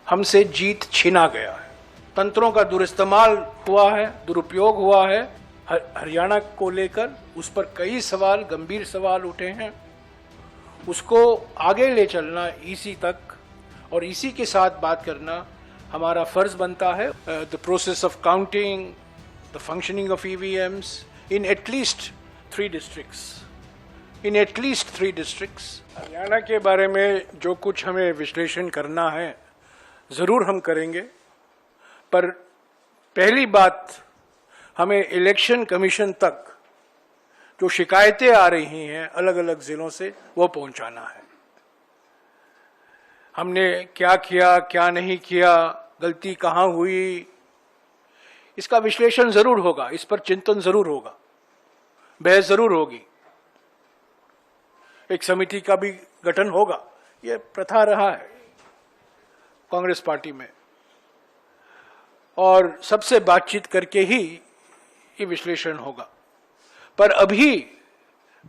हमसे जीत छीना गया है। तंत्रों का दुरुइस्तेमाल हुआ है, दुरुपयोग हुआ है। हरियाणा को लेकर उस पर कई सवाल, गंभीर सवाल उठे हैं। उसको आगे ले चलना ईसी तक और ईसी के साथ बात करना हमारा फर्ज बनता है। The process of counting, the functioning of EVMs in at least 3 districts. Haryana के बारे में जो कुछ हमें विश्लेषण करना है जरूर हम करेंगे, पर पहली बात हमें इलेक्शन कमीशन तक जो शिकायतें आ रही हैं अलग अलग जिलों से वो पहुंचाना है। हमने क्या किया, क्या नहीं किया, गलती कहां हुई, इसका विश्लेषण जरूर होगा, इस पर चिंतन जरूर होगा, बहस जरूर होगी। एक समिति का भी गठन होगा, यह प्रथा रहा है कांग्रेस पार्टी में, और सबसे बातचीत करके ही ये विश्लेषण होगा। पर अभी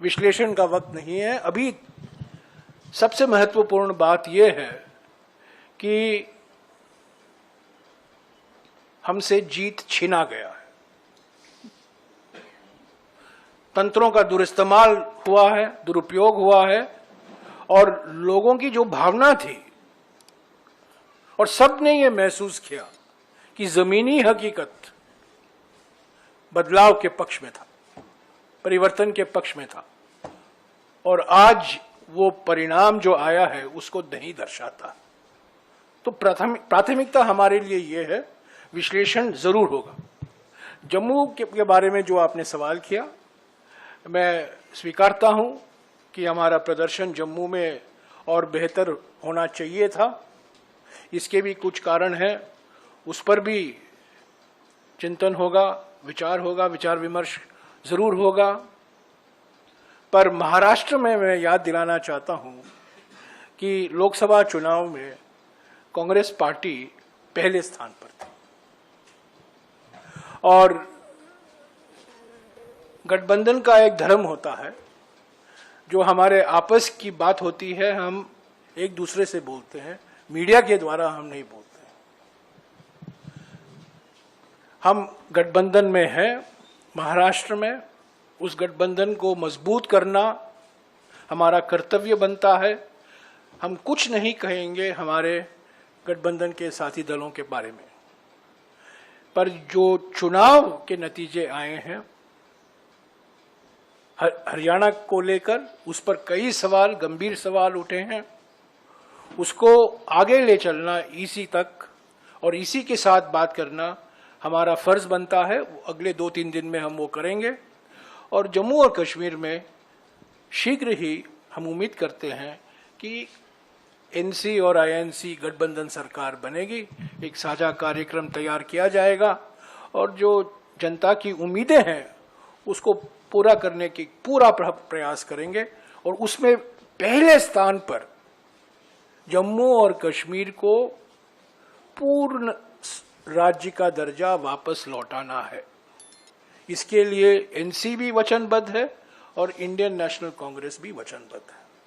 विश्लेषण का वक्त नहीं है। अभी सबसे महत्वपूर्ण बात यह है कि हमसे जीत छीना गया है। तंत्रों का दुरुइस्तेमाल हुआ है, दुरुपयोग हुआ है, और लोगों की जो भावना थी और सबने ये महसूस किया कि जमीनी हकीकत बदलाव के पक्ष में था, परिवर्तन के पक्ष में था, और आज वो परिणाम जो आया है उसको नहीं दर्शाता। तो प्राथमिकता हमारे लिए ये है, विश्लेषण जरूर होगा। जम्मू के बारे में जो आपने सवाल किया, मैं स्वीकारता हूं कि हमारा प्रदर्शन जम्मू में और बेहतर होना चाहिए था। इसके भी कुछ कारण हैं, उस पर भी चिंतन होगा, विचार विमर्श जरूर होगा। पर महाराष्ट्र में मैं याद दिलाना चाहता हूं कि लोकसभा चुनाव में कांग्रेस पार्टी पहले स्थान पर थी, और गठबंधन का एक धर्म होता है, जो हमारे आपस की बात होती है हम एक दूसरे से बोलते हैं, मीडिया के द्वारा हम नहीं बोलते। हम गठबंधन में हैं महाराष्ट्र में, उस गठबंधन को मजबूत करना हमारा कर्तव्य बनता है। हम कुछ नहीं कहेंगे हमारे गठबंधन के साथी दलों के बारे में, पर जो चुनाव के नतीजे आए हैं हरियाणा को लेकर, उस पर कई सवाल, गंभीर सवाल उठे हैं। उसको आगे ले चलना ईसी तक और ईसी के साथ बात करना हमारा फर्ज बनता है। अगले 2-3 दिन में हम वो करेंगे, और जम्मू और कश्मीर में शीघ्र ही हम उम्मीद करते हैं कि एनसी और आईएनसी गठबंधन सरकार बनेगी, एक साझा कार्यक्रम तैयार किया जाएगा, और जो जनता की उम्मीदें हैं उसको पूरा करने की पूरा प्रयास करेंगे। और उसमें पहले स्थान पर जम्मू और कश्मीर को पूर्ण राज्य का दर्जा वापस लौटाना है। इसके लिए एनसी भी वचनबद्ध है और इंडियन नेशनल कांग्रेस भी वचनबद्ध है।